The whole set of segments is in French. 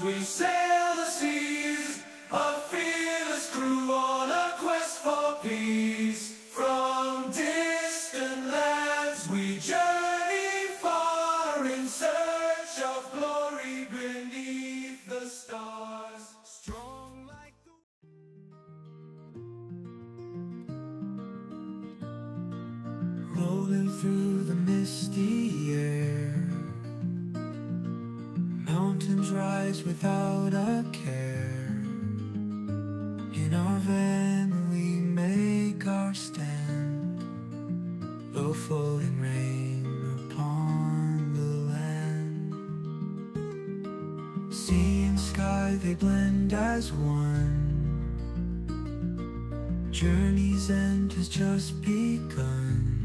we sail the seas, a fearless crew on a quest for peace. From distant lands we journey far in search of glory beneath the stars. Strong like the rolling through the misty air, mountains rise without a care. In our van we make our stand, low falling rain upon the land. Sea and sky, they blend as one. Journey's end has just begun.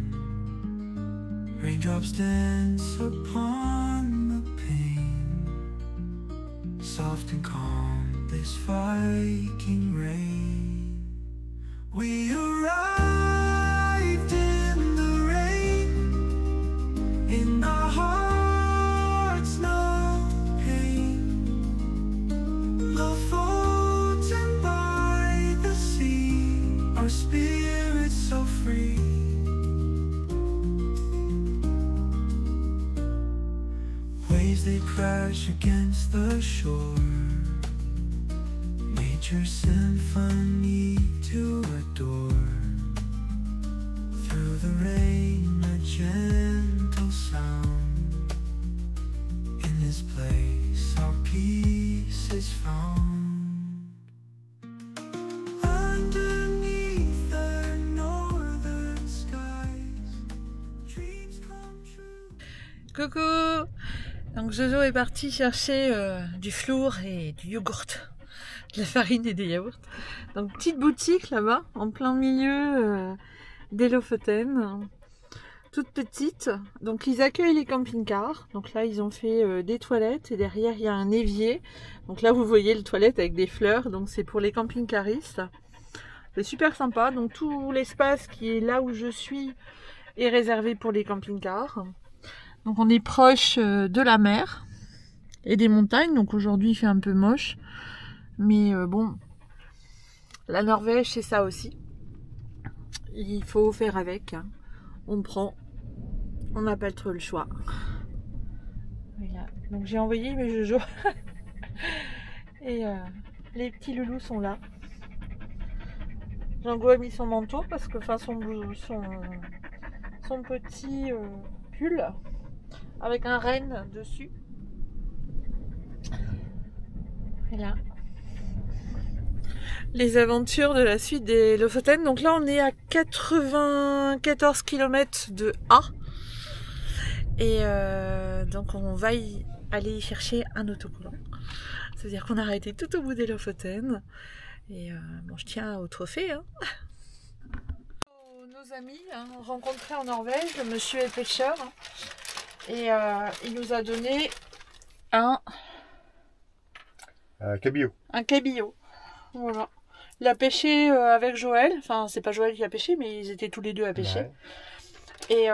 Raindrops dance upon the pane, soft and calm this Viking rain. We arrived in the rain, in our hearts no pain. Love floating by the sea, our spirits so free. Waves they crash against the shore, nature's symphony to adore. Through the rain a gentle sound, in this place our peace is found. Underneath the northern skies, dreams come true. Coucou! Donc Jojo est parti chercher du flour et du yogourt, de la farine et des yaourts. Donc petite boutique là-bas, en plein milieu des Lofoten, toute petite. Donc ils accueillent les camping-cars. Donc là ils ont fait des toilettes et derrière il y a un évier. Donc là vous voyez le toilette avec des fleurs, donc c'est pour les camping-caristes. C'est super sympa. Donc tout l'espace qui est là où je suis est réservé pour les camping-cars. Donc on est proche de la mer et des montagnes, donc aujourd'hui il fait un peu moche, mais bon, la Norvège c'est ça aussi, il faut faire avec, hein. On prend, on n'a pas trop le choix. Voilà. Donc j'ai envoyé mes Jojo et les petits loulous sont là. Django a mis son manteau parce que, enfin son petit pull avec un renne dessus. Et là, les aventures de la suite des Lofoten. Donc là, on est à 94 km de A. Et donc, on va aller chercher un autocollant. C'est-à-dire qu'on a arrêté tout au bout des Lofoten. Et bon, je tiens au trophée. Hein. Nos amis rencontrés en Norvège, le monsieur est pêcheur. Et il nous a donné un cabillaud. Un cabillaud. Voilà. Il a pêché avec Joël. Enfin, c'est pas Joël qui a pêché, mais ils étaient tous les deux à pêcher. Ouais. Et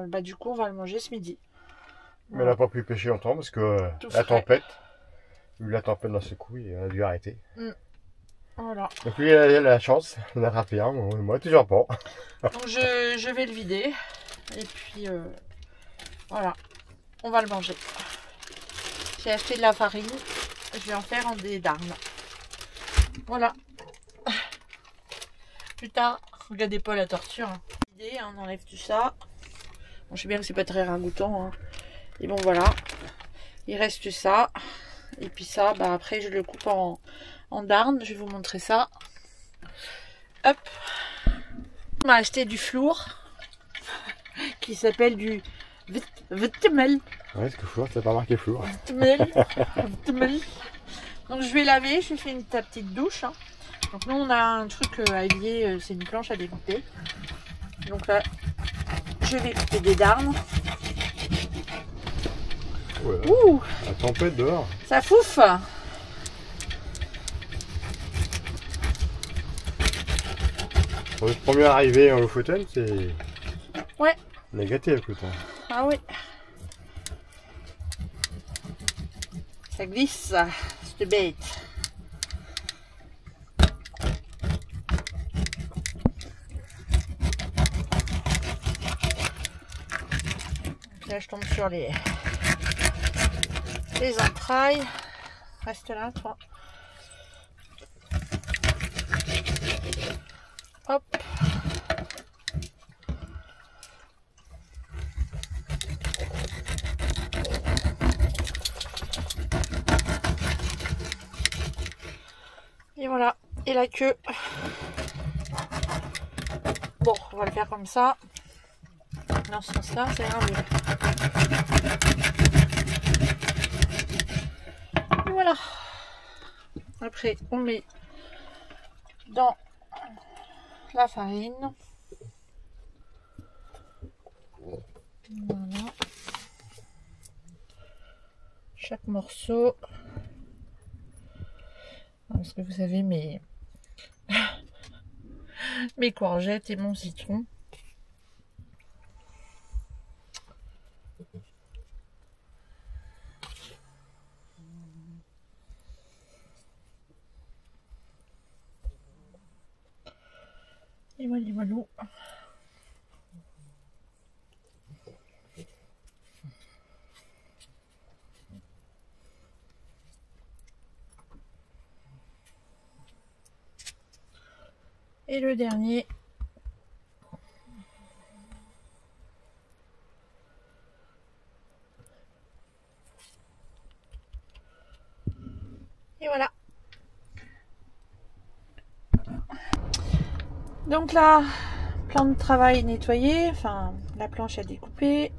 bah, du coup, on va le manger ce midi. Mais voilà. Elle n'a pas pu pêcher longtemps parce que la tempête, dans ses couilles, il a dû arrêter. Voilà. Donc lui, il a la chance d'en attraper un, moi toujours pas. Donc je vais le vider. Et puis voilà, on va le manger. J'ai acheté de la farine. Je vais en faire des darnes. Voilà. Plus tard, regardez pas la torture. Hein. On enlève tout ça. Bon, je sais bien que c'est pas très ragoûtant. Hein. Et bon voilà. Il reste ça. Et puis ça, bah après je le coupe en darnes. Je vais vous montrer ça. Hop. On a acheté du flour qui s'appelle du Vittemel. Ouais, parce que flour, c'est pas marqué flour. Vittemel. Donc je vais laver, je fais une petite douche. Hein. Donc nous on a un truc à lier, c'est une planche à découper. Donc là, je vais couper des darnes. Voilà. Ouh, la tempête dehors. Ça fouffe. Pour notre première arrivée en Lofoten, c'est... Ouais. On est gâté avec le temps. Ah oui. Ça glisse, cette bête. Donc là, je tombe sur les entrailles. Reste là, toi. Hop. Et voilà, et la queue. Bon, on va le faire comme ça. Dans ce sens-là, ça ira mieux. Et voilà. Après, on met dans la farine. Voilà. Chaque morceau. Parce que vous savez, mes courgettes et mon citron. Et voilà, voilà. Et le dernier. Et voilà. Donc là, plan de travail nettoyé, enfin la planche à découper.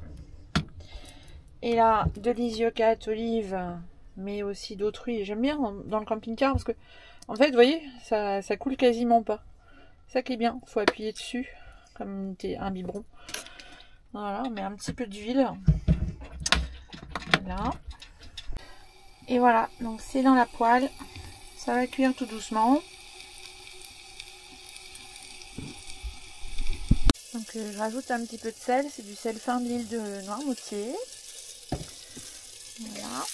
Et là, de l'isiocatte, olive, mais aussi d'autruy. J'aime bien dans le camping-car parce que, en fait, vous voyez, ça coule quasiment pas. Ça qui est bien, faut appuyer dessus, comme un biberon. Voilà, on met un petit peu d'huile. Là. Et voilà, donc c'est dans la poêle. Ça va cuire tout doucement. Donc je rajoute un petit peu de sel, c'est du sel fin de l'île de Noirmoutier. Voilà.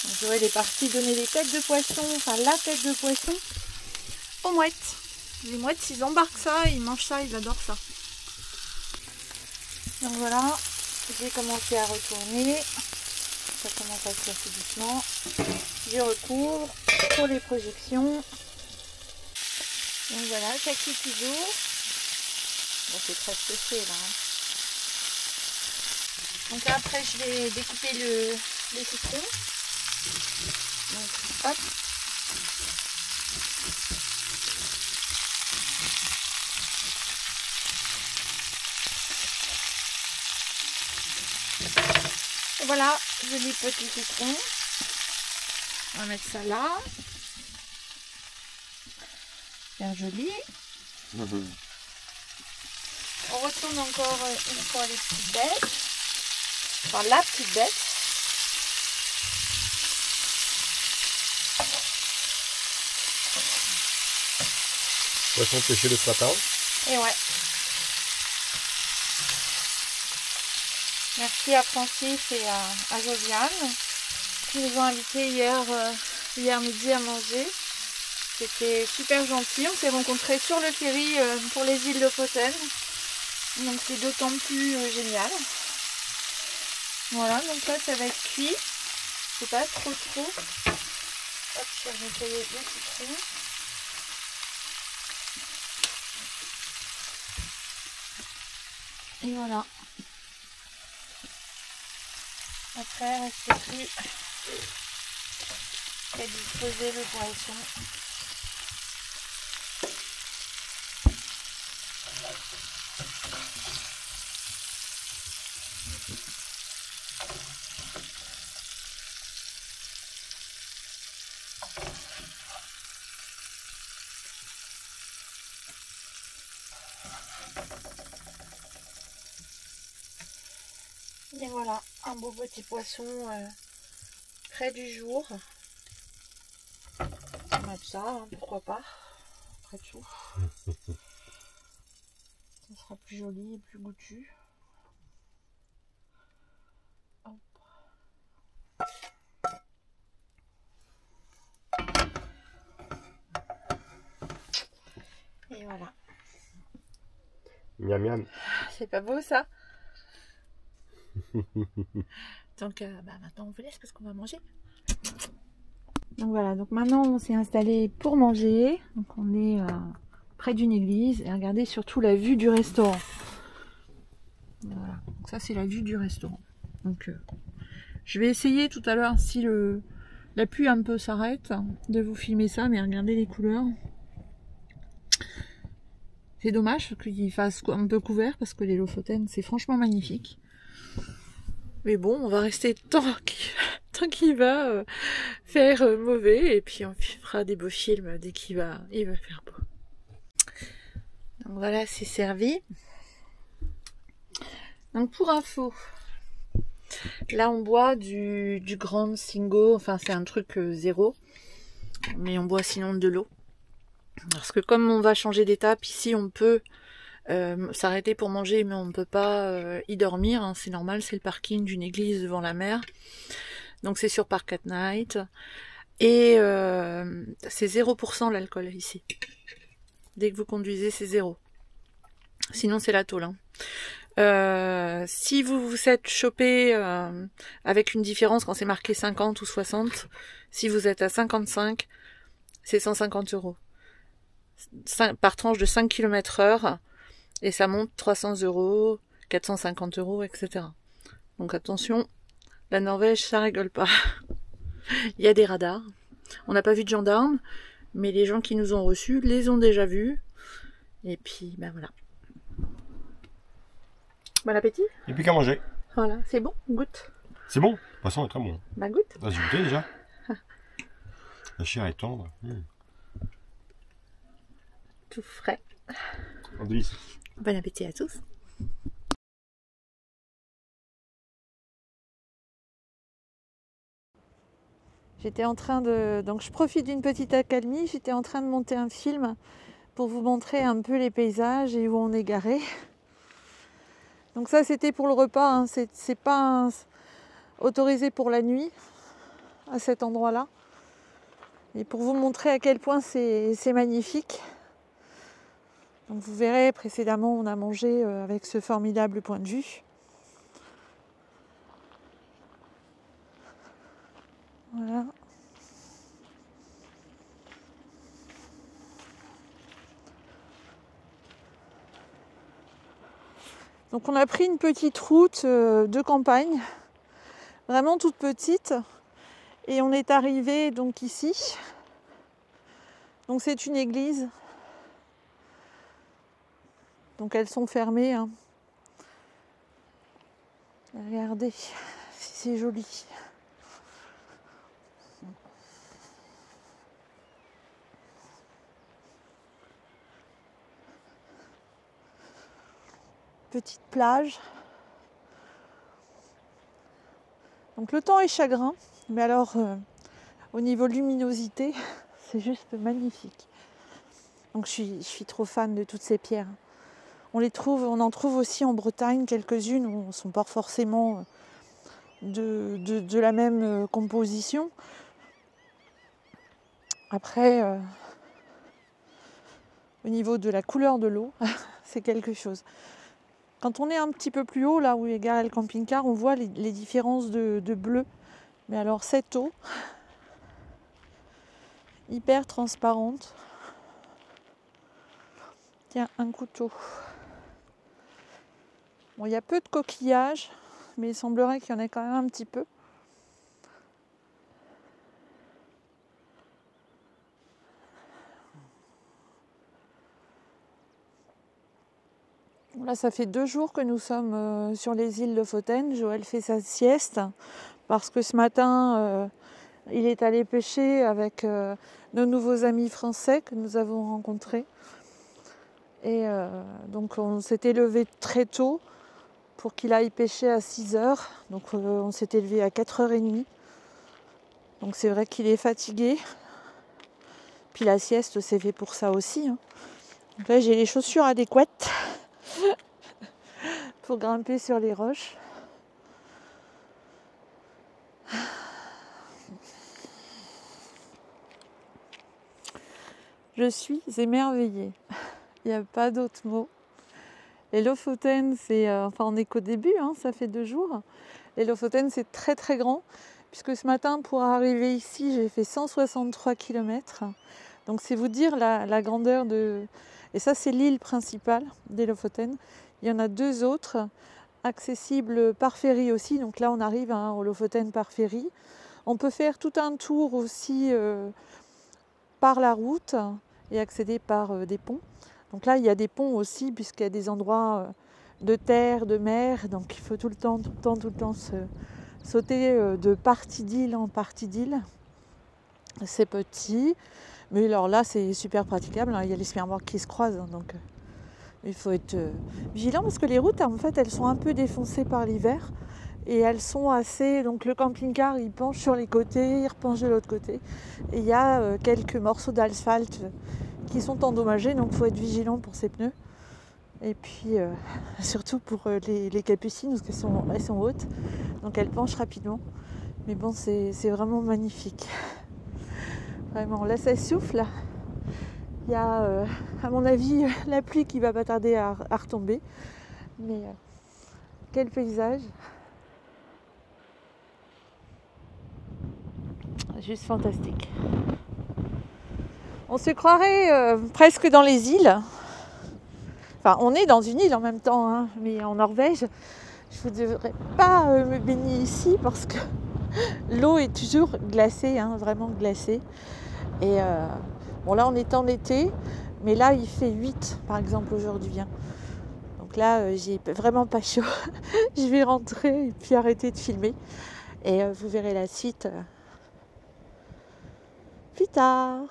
Donc Joël est parti donner des têtes de poisson, enfin la tête de poisson aux mouettes. Les mouettes, s'ils embarquent ça, ils mangent ça, ils adorent ça. Donc voilà, j'ai commencé à retourner. Ça commence à cuire tout doucement. Je recouvre pour les projections. Donc voilà, ça cuit toujours. Bon, c'est presque fait là. Donc là, après, je vais découper les citrons. Donc hop. Et voilà, joli petit citron. On va mettre ça là. Bien joli. On retourne encore une fois les petites bêtes. Enfin, la petite bête. Poisson pêché de ce matin. Et ouais. Merci à Francis et à Josiane qui nous ont invités hier midi à manger. C'était super gentil. On s'est rencontrés sur le ferry pour les îles Lofoten. Donc c'est d'autant plus génial. Voilà, donc là ça va être cuit. C'est pas trop. Hop, je vais nettoyer le citron. Et voilà. Après, il reste plus qu'à disposer le poisson. Et voilà, un beau petit poisson près du jour. On va mettre ça, hein, pourquoi pas, après tout. sera plus joli et plus goûtu. Hop. Et voilà. Miam miam. C'est pas beau ça? Donc maintenant on vous laisse parce qu'on va manger. Donc voilà, donc maintenant on s'est installé pour manger. Donc on est près d'une église et regardez surtout la vue du restaurant. Voilà, donc ça c'est la vue du restaurant. Donc je vais essayer tout à l'heure, si la pluie un peu s'arrête, de vous filmer ça, mais regardez les couleurs. C'est dommage qu'il fasse un peu couvert parce que les Lofoten c'est franchement magnifique. Mais bon, on va rester tant qu'il va faire mauvais et puis on fera des beaux films dès qu'il va faire beau. Donc voilà, c'est servi. Donc pour info, là on boit du Grand Singo, enfin c'est un truc zéro, mais on boit sinon de l'eau. Parce que comme on va changer d'étape, ici on peut s'arrêter pour manger, mais on ne peut pas y dormir, hein, c'est normal, c'est le parking d'une église devant la mer. Donc c'est sur Park at Night. Et c'est 0% l'alcool ici. Dès que vous conduisez, c'est 0. Sinon c'est la tôle. Hein. Si vous vous êtes chopé avec une différence quand c'est marqué 50 ou 60, si vous êtes à 55, c'est 150 €. Par tranche de 5 km/h. Et ça monte 300 €, 450 €, etc. Donc attention, la Norvège, ça rigole pas. Il y a des radars. On n'a pas vu de gendarmes, mais les gens qui nous ont reçus les ont déjà vus. Et puis, ben voilà. Bon appétit. Et puis qu'à manger. Voilà, c'est bon, goûte. C'est bon. De toute façon, c'est très bon. Bah goûte. Vas-y, goûtez déjà. La chair est tendre. Tout frais. Un délice. Bon appétit à tous. J'étais en train de... Donc je profite d'une petite accalmie. J'étais en train de monter un film pour vous montrer un peu les paysages et où on est garé. Donc ça c'était pour le repas. Hein. C'est pas autorisé pour la nuit à cet endroit-là. Et pour vous montrer à quel point c'est magnifique. Donc vous verrez, précédemment, on a mangé avec ce formidable point de vue. Voilà. Donc on a pris une petite route de campagne, vraiment toute petite, et on est arrivé donc ici. Donc c'est une église. Donc elles sont fermées. Hein. Regardez si c'est joli. Petite plage. Donc le temps est chagrin, mais alors au niveau luminosité, c'est juste magnifique. Donc je suis trop fan de toutes ces pierres. On en trouve aussi en Bretagne quelques-unes où ne sont pas forcément de la même composition. Après, au niveau de la couleur de l'eau, c'est quelque chose. Quand on est un petit peu plus haut, là où est garé le camping-car, on voit les différences de bleu. Mais alors cette eau, hyper transparente. Tiens, un couteau. Bon, il y a peu de coquillages, mais il semblerait qu'il y en ait quand même un petit peu. Là, ça fait 2 jours que nous sommes sur les îles Lofoten. Joël fait sa sieste parce que ce matin, il est allé pêcher avec nos nouveaux amis français que nous avons rencontrés. Et donc, on s'était levé très tôt pour qu'il aille pêcher à 6h. Donc, on s'était levé à 4h30. Donc, c'est vrai qu'il est fatigué. Puis la sieste, c'est fait pour ça aussi. Hein. Donc là, j'ai les chaussures adéquates. pour grimper sur les roches. Je suis émerveillée. Il n'y a pas d'autre mot. Les Lofoten, on n'est qu'au début, hein, ça fait 2 jours. Les Lofoten, c'est très très grand, puisque ce matin, pour arriver ici, j'ai fait 163 km. Donc c'est vous dire la grandeur de... Et ça, c'est l'île principale des Lofoten. Il y en a 2 autres, accessibles par ferry aussi. Donc là, on arrive aux Lofoten par ferry. On peut faire tout un tour aussi par la route et accéder par des ponts. Donc là, il y a des ponts aussi, puisqu'il y a des endroits de terre, de mer. Donc il faut tout le temps sauter de partie d'île en partie d'île. C'est petit, mais alors là, c'est super praticable. Il y a les semi-remorques qui se croisent, donc il faut être vigilant, parce que les routes, en fait, elles sont un peu défoncées par l'hiver. Et elles sont assez... Donc le camping-car, il penche sur les côtés, il repenche de l'autre côté. Et il y a quelques morceaux d'asphalte qui sont endommagés, donc il faut être vigilant pour ces pneus. Et puis surtout pour les capucines, parce qu'elles sont hautes, donc elles penchent rapidement. Mais bon, c'est vraiment magnifique. Vraiment, là ça souffle. Il y a, à mon avis, la pluie qui va pas tarder à retomber. Mais quel paysage! Juste fantastique. On se croirait presque dans les îles. Enfin, on est dans une île en même temps, hein, mais en Norvège, je ne devrais pas me baigner ici parce que l'eau est toujours glacée, hein, vraiment glacée. Et bon, là, on est en été, mais là, il fait 8, par exemple, aujourd'hui. Hein. Donc là, j'ai vraiment pas chaud. Je vais rentrer et puis arrêter de filmer. Et vous verrez la suite plus tard.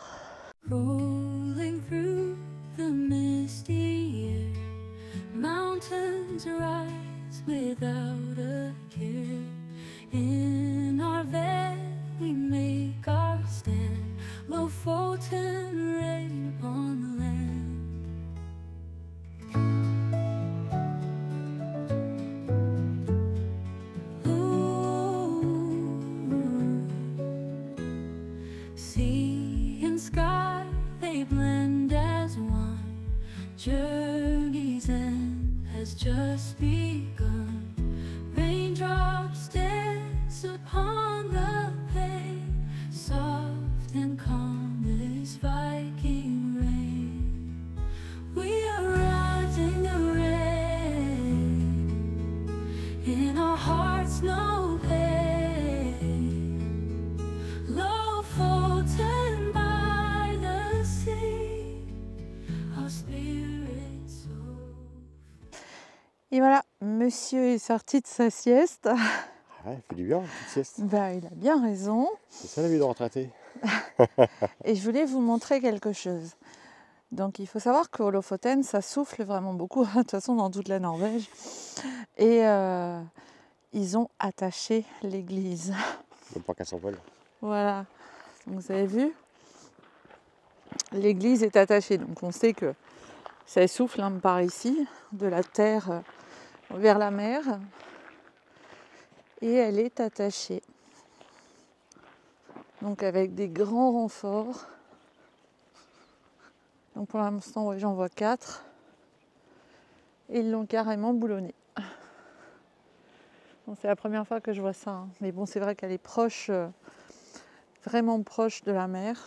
Rolling through the misty air, mountains rise without a care. In our bed we make our stand, Lofoten rain upon the land. Sea and sky, they blend as one. Journey's end has just begun. Raindrops dance upon the plain, soft and calm as Viking rain. We are riding the rain, in our hearts no pain. Lofoten by the sea, our spirits soar. Et voilà, monsieur est sorti de sa sieste. Ouais, il fait du bien, une petite sieste. Bah, il a bien raison. C'est ça la vie de retraité. Et je voulais vous montrer quelque chose. Donc il faut savoir qu'au Lofoten, ça souffle vraiment beaucoup, de toute façon dans toute la Norvège. Et ils ont attaché l'église. Même pas qu'à son vol. Voilà, donc vous avez vu, l'église est attachée. Donc on sait que ça souffle par ici, de la terre vers la mer. Et elle est attachée. Donc avec des grands renforts. Donc pour l'instant, ouais, j'en vois 4. Et ils l'ont carrément boulonnée. Bon, c'est la première fois que je vois ça. Hein. Mais bon, c'est vrai qu'elle est proche, vraiment proche de la mer.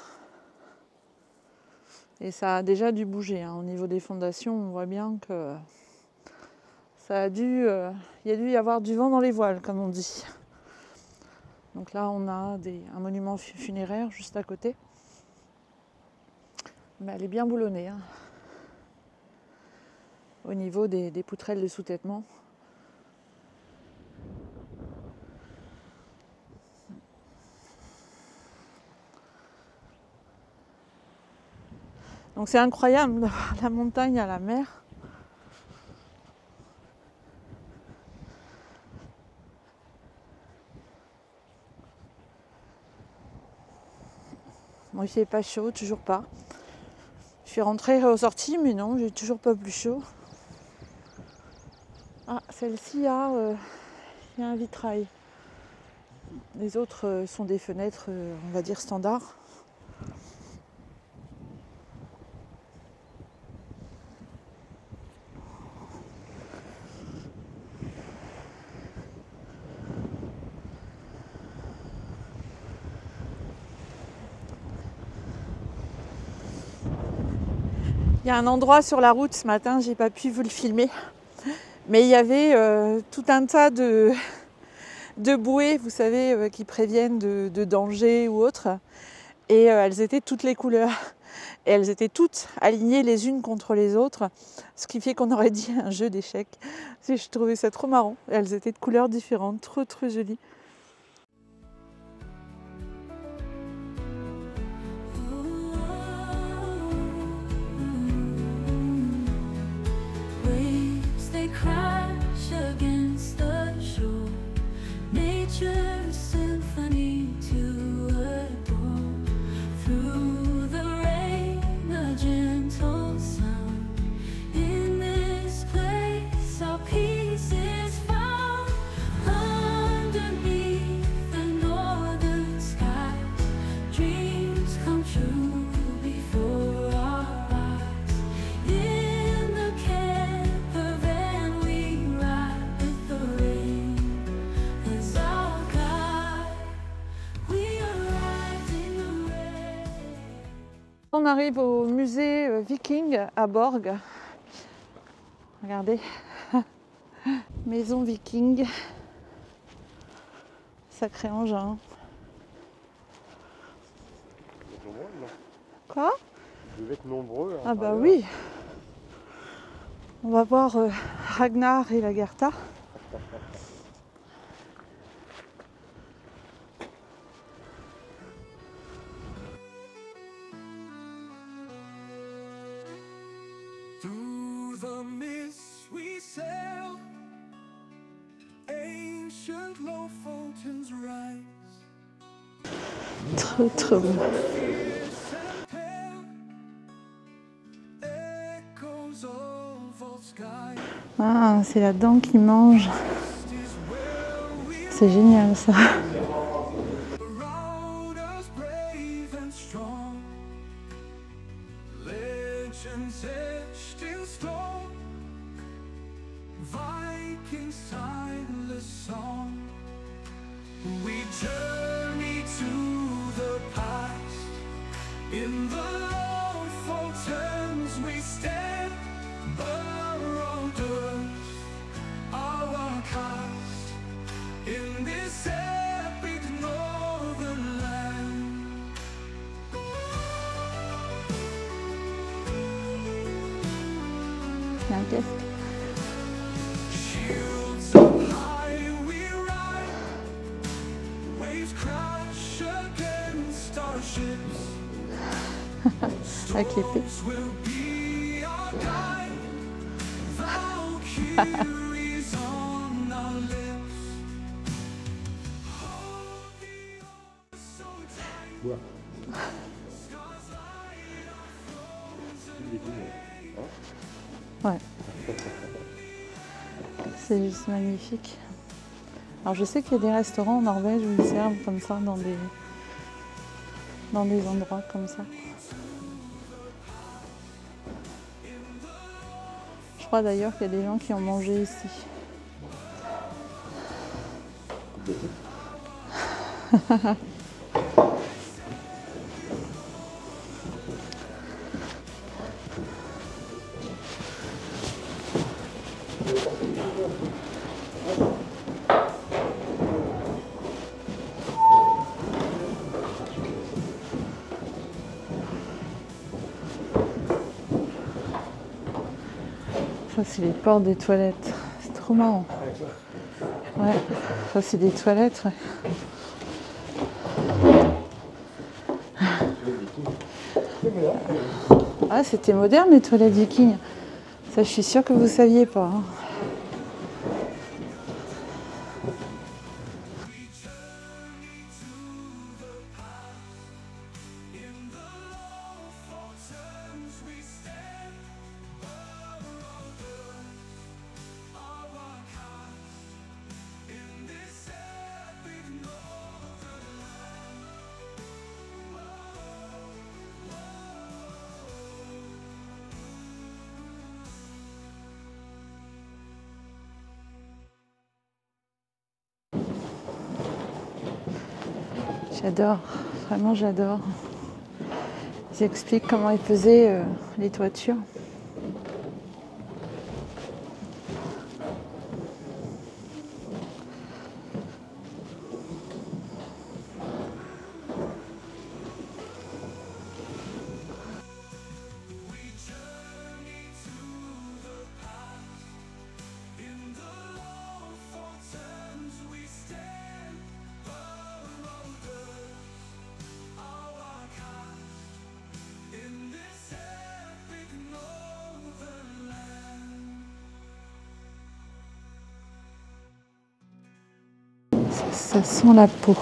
Et ça a déjà dû bouger. Hein. Au niveau des fondations, on voit bien que ça a dû... il y a dû y avoir du vent dans les voiles, comme on dit. Donc là, on a un monument funéraire juste à côté. Mais elle est bien boulonnée. Hein. Au niveau des poutrelles de soutènement. Donc c'est incroyable d'avoir la montagne à la mer. Bon, il fait pas chaud, toujours pas. Je suis rentrée aux sorties, mais non, j'ai toujours pas plus chaud. Ah, celle-ci, il y a un vitrail. Les autres sont des fenêtres, on va dire, standards. Il y a un endroit sur la route ce matin, j'ai pas pu vous le filmer, mais il y avait tout un tas de bouées, vous savez, qui préviennent de danger ou autre, et elles étaient toutes les couleurs, et elles étaient toutes alignées les unes contre les autres, ce qui fait qu'on aurait dit un jeu d'échecs. Je trouvais ça trop marrant, elles étaient de couleurs différentes, trop jolies. Crash against the shore. Nature's symphony to adore. Through the rain, a gentle sound. In this place, our peace is found. Underneath the northern sky, dreams come true before our eyes. In the caravan we ride with the rain as our guide. We arrived in the rain. On arrive au musée viking à Borg. Regardez, maison viking, sacré engin. Quoi? Vous devez être nombreux. Ah bah oui. On va voir Ragnar et Lagertha. Through the mist we sail, ancient low fountains rise. Trop beau. Echoes of old sky. Ah, c'est la dent qui mange. C'est génial ça. Around us brave and strong, legends etched in stone, Viking timeless song. We journey to the past. In the long fountains we stand, around us our cast. In this epic northern land. Il y a un casque. Shields up high we ride, waves crash against our ships. Avec l'épée. Storms will be our guide, Valkyries on our lips. Hold the oar so tight, Quoi? stars light our frozen Ouais. C'est juste magnifique. Alors je sais qu'il y a des restaurants en Norvège où ils servent comme ça dans des endroits comme ça. Je crois d'ailleurs qu'il y a des gens qui ont mangé ici. Ça c'est les portes des toilettes. C'est trop marrant. Ouais, ça c'est des toilettes. Ouais. Ah, c'était moderne les toilettes vikings. Ça, je suis sûre que vous saviez pas. Hein. J'adore, vraiment j'adore. Ils expliquent comment ils faisaient les toitures. Ça sent la peau.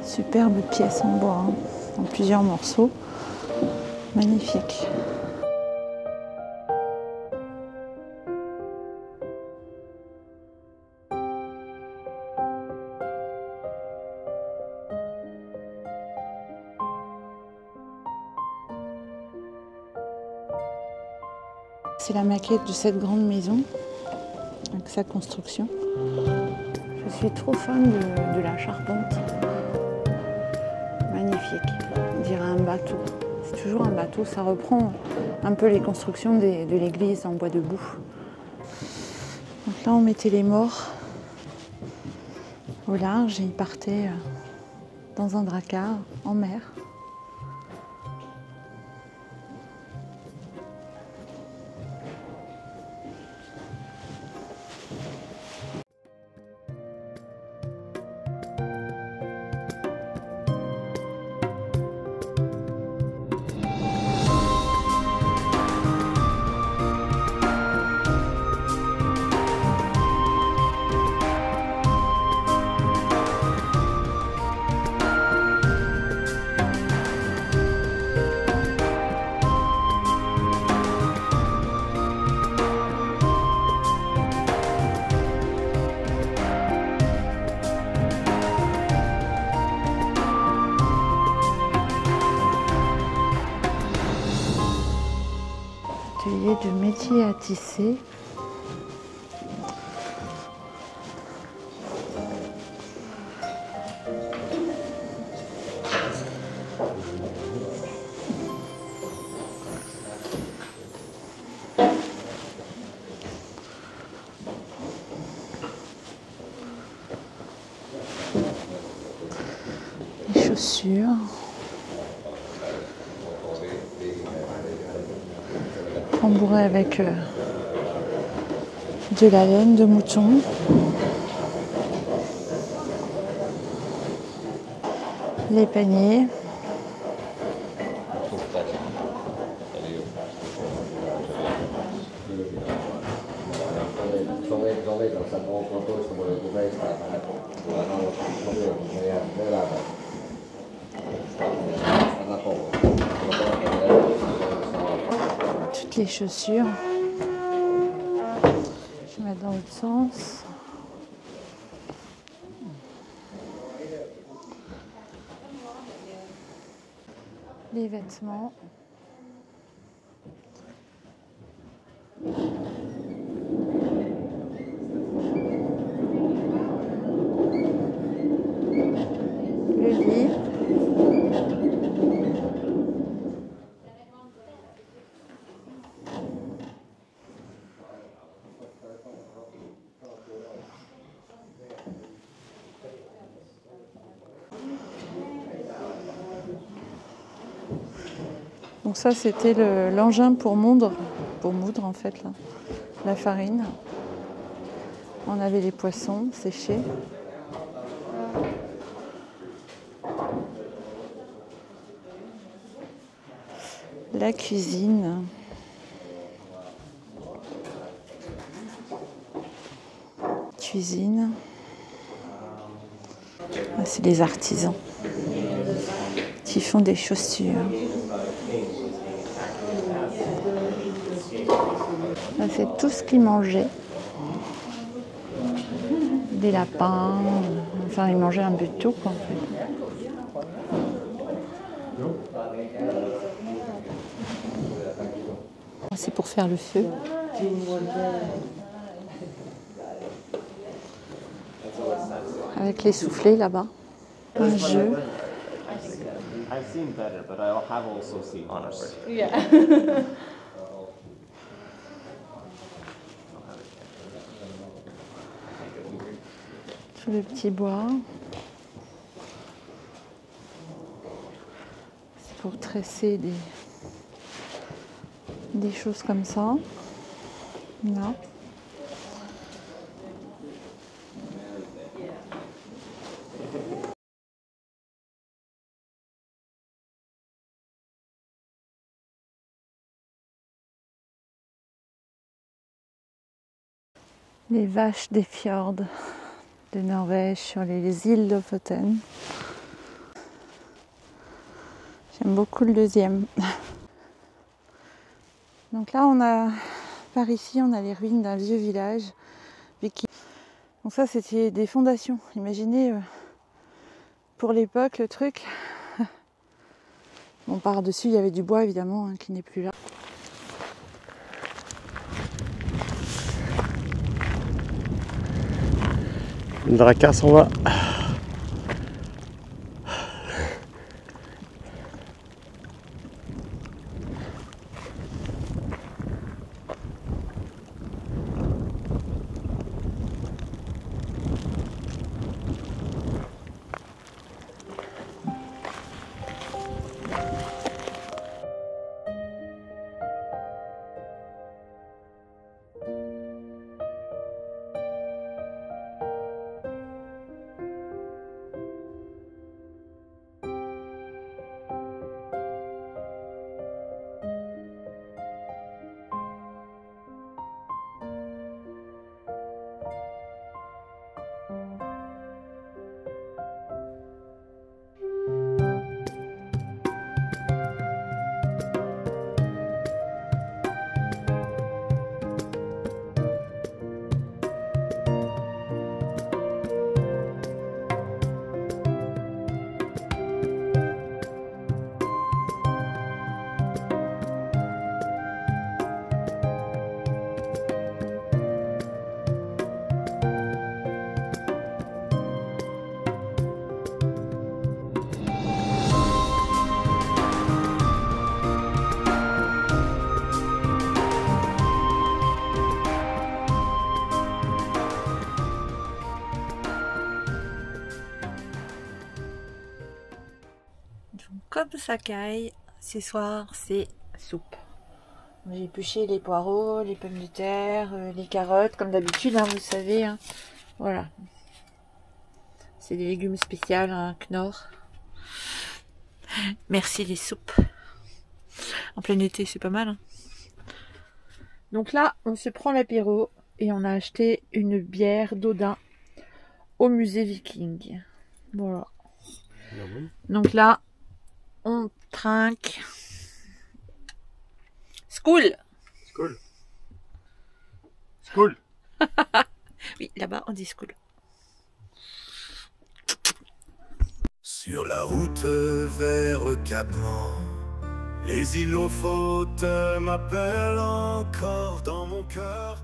Superbe pièce en bois, hein, en plusieurs morceaux. Magnifique. C'est la maquette de cette grande maison, avec sa construction. Je suis trop fan de la charpente. Magnifique, on dirait un bateau. C'est toujours un bateau, ça reprend un peu les constructions de l'église en bois debout. Donc là, on mettait les morts au large et ils partaient dans un dracar en mer. Atelier de métier à tisser. Les chaussures. Embourré avec de la laine de mouton. Les paniers. Toutes les chaussures. Je vais mettre dans l'autre sens. Les vêtements. Le lit. Donc ça c'était l'engin pour moudre en fait là, la farine. On avait les poissons séchés. La cuisine. Ah, c'est les artisans qui font des chaussures. Ça, c'est tout ce qu'ils mangeaient. Des lapins, enfin ils mangeaient un peu de tout quoi, en fait. C'est pour faire le feu. Avec les soufflets là-bas. Un jeu. I've seen better, but I have also seen worse. Tout le petit bois. C'est pour tresser des choses comme ça. Là. Les vaches des fjords de Norvège sur les îles Lofoten. J'aime beaucoup le deuxième. Donc là, par ici, on a les ruines d'un vieux village viking. Donc ça, c'était des fondations. Imaginez, pour l'époque, le truc. Bon, par-dessus, il y avait du bois, évidemment, hein, qui n'est plus là. Le Drakkar s'en va. Comme ça caille, ce soir c'est soupe. J'ai épluché les poireaux, les pommes de terre, les carottes, comme d'habitude, hein, vous savez. Hein. Voilà. C'est des légumes spéciaux, hein, Knorr. Merci les soupes. En plein été, c'est pas mal. Hein. Donc là, on se prend l'apéro et on a acheté une bière d'Odin au musée Viking. Voilà. Donc là, on trinque. School. School. School. Oui, là-bas, on dit school. Sur la route vers Capman, les îles Lofoten m'appellent encore dans mon cœur.